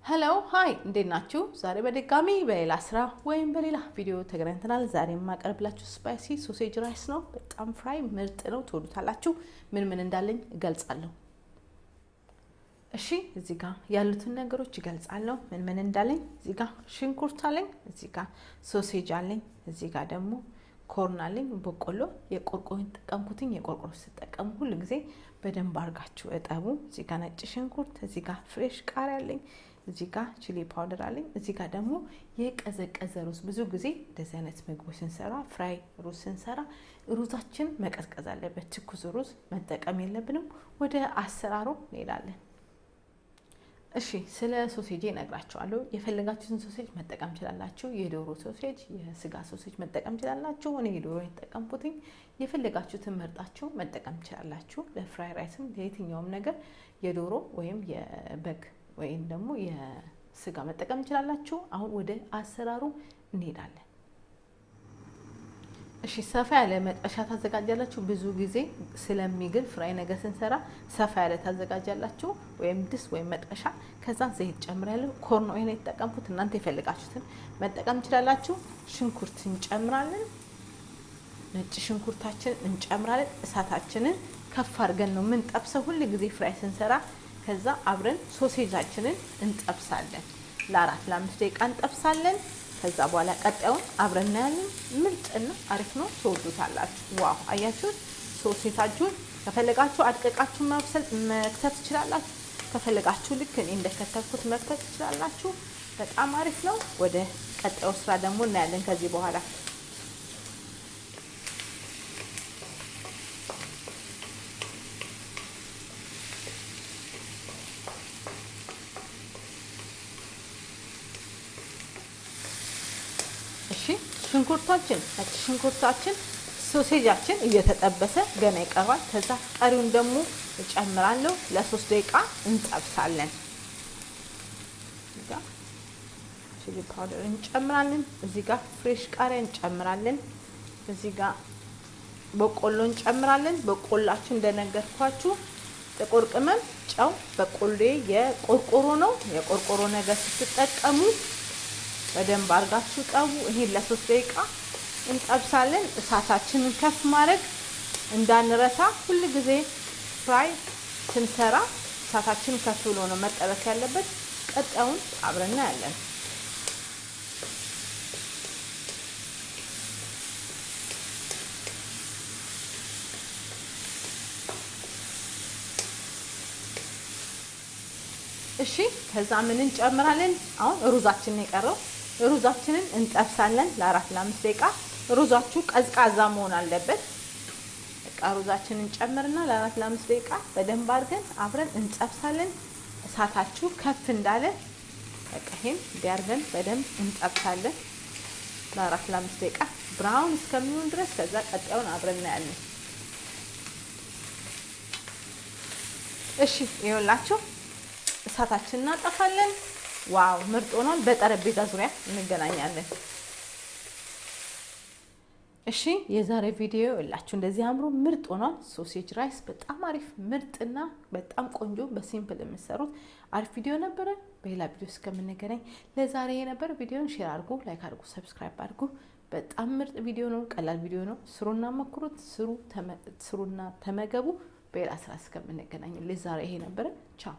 ሄሎ ሃይ እንዴት ናችሁ? ዛሬ በድጋሚ በሌላ ስራ ወይም በሌላ ቪዲዮ ተገናኝተናል። ዛሬ የማቀርብላችሁ ስፓይሲ ሶሴጅ ራይስ ነው። በጣም ፍራይ ምርጥ ነው፣ ትወዱታላችሁ። ምን እንዳለኝ እገልጻለሁ። እሺ እዚህ ጋር ያሉትን ነገሮች እገልጻለሁ። ምን እንዳለኝ እዚህ ጋር ሸንኩርት አለኝ፣ እዚህ ጋር ሶሴጅ አለኝ፣ እዚህ ጋር ደግሞ ኮርን አለኝ፣ በቆሎ የቆርቆሮን ተጠቀምኩትኝ። የቆርቆሮ ተጠቀሙ ሁሉ ጊዜ በደንብ አርጋችሁ እጠቡ። እዚህ ጋር ነጭ ሽንኩርት፣ እዚህ ጋር ፍሬሽ ቃሪያ አለኝ፣ እዚህ ጋር ቺሊ ፓውደር አለኝ፣ እዚህ ጋር ደግሞ የቀዘቀዘ ሩዝ። ብዙ ጊዜ እንደዚህ አይነት ምግቦች ስንሰራ ፍራይ ሩዝ ስንሰራ ሩዛችን መቀዝቀዝ አለበት። ትኩስ ሩዝ መጠቀም የለብንም። ወደ አሰራሩ እንሄዳለን። እሺ ስለ ሶሴጅ እነግራችኋለሁ። የፈለጋችሁትን ሶሴጅ መጠቀም ትችላላችሁ። የዶሮ ሶሴጅ፣ የስጋ ሶሴጅ መጠቀም ትችላላችሁ። እኔ የዶሮ የተጠቀምኩትኝ። የፈለጋችሁትን መርጣችሁ መጠቀም ትችላላችሁ። ለፍራይ ራይስም ለየትኛውም ነገር የዶሮ ወይም የበግ ወይም ደግሞ የስጋ መጠቀም ትችላላችሁ። አሁን ወደ አሰራሩ እንሄዳለን። እሺ ሰፋ ያለ መጥበሻ ታዘጋጃላችሁ። ብዙ ጊዜ ስለሚግል ፍራይ ነገር ስንሰራ ሰፋ ያለ ታዘጋጃላችሁ፣ ወይም ድስት ወይም መጥበሻ። ከዛ ዘይት ጨምራለሁ። ኮርን ኦይል የተጠቀምኩት፣ እናንተ የፈለጋችሁትን መጠቀም ትችላላችሁ። ሽንኩርት እንጨምራለን። ነጭ ሽንኩርታችን እንጨምራለን። እሳታችንን ከፍ አድርገን ነው ምን ጠብሰው ሁሉ ጊዜ ፍራይ ስንሰራ። ከዛ አብረን ሶሴጃችንን እንጠብሳለን። ለ4-5 ደቂቃ እንጠብሳለን። ከዛ በኋላ ቀጣዩን አብረን እናያለን። ምርጥና አሪፍ ነው፣ ትወዱታላችሁ። ዋው አያችሁ፣ ሶሴታችሁን ከፈለጋችሁ አድቀቃችሁ መክተፍ ትችላላችሁ። ከፈለጋችሁ ልክ እኔ እንደከተፍኩት መክተፍ ትችላላችሁ። በጣም አሪፍ ነው። ወደ ቀጣዩ ስራ ደግሞ እናያለን ከዚህ በኋላ። ሽንኩርታችን ነጭ ሽንኩርታችን ሶሴጃችን እየተጠበሰ ገና ይቀርባል። ከዛ ቀሪውን ደግሞ እጨምራለሁ። ለ3 ደቂቃ እንጠብሳለን። እዚህ ጋር ቺሊ ፓውደር እንጨምራለን። እዚህ ጋር ፍሬሽ ቃሪያ እንጨምራለን። እዚህ ጋር በቆሎ እንጨምራለን። በቆላችሁ እንደነገርኳችሁ ጥቁር ቅመም፣ ጨው። በቆሎ የቆርቆሮ ነው። የቆርቆሮ ነገር ስትጠቀሙ በደንብ አርጋችሁ ጠቡ። ይሄን ለ3 ደቂቃ እንጠብሳለን። እሳታችንን ከፍ ማድረግ እንዳንረሳ። ሁሉ ጊዜ ፍራይ ስንሰራ እሳታችንን ከፍ ብሎ ነው መጠበስ ያለበት። ቀጣዩን አብረን እናያለን። እሺ ከዛ ምን እንጨምራለን? አሁን ሩዛችንን የቀረው ሩዛችንን እንጠብሳለን ለ4-5 ደቂቃ። ሩዛችሁ ቀዝቃዛ መሆን አለበት። በቃ ሩዛችንን እንጨምርና ለ4-5 ደቂቃ በደንብ አድርገን አብረን እንጠብሳለን። እሳታችሁ ከፍ እንዳለ በቃ ይሄን እንዲያርገን በደንብ እንጠብሳለን ለ4-5 ደቂቃ ብራውን እስከሚሆን ድረስ። ከዛ ቀጣዩን አብረን እናያለን። እሺ ይኸውላችሁ እሳታችንን እናጠፋለን። ዋው ምርጥ ሆኗል። በጠረጴዛ ዙሪያ እንገናኛለን። እሺ የዛሬ ቪዲዮ ይላችሁ እንደዚህ አምሮ ምርጥ ሆኗል። ሶሴጅ ራይስ በጣም አሪፍ ምርጥና በጣም ቆንጆ በሲምፕል የምትሰሩት አሪፍ ቪዲዮ ነበረ። በሌላ ቪዲዮ እስከምንገናኝ ለዛሬ የነበረ ቪዲዮን ሼር አድርጉ፣ ላይክ አድርጉ፣ ሰብስክራይብ አድርጉ። በጣም ምርጥ ቪዲዮ ነው፣ ቀላል ቪዲዮ ነው። ስሩና መክሩት፣ ስሩና ተመገቡ። በሌላ ስራ እስከምንገናኝ ለዛሬ ይሄ ነበረ። ቻው።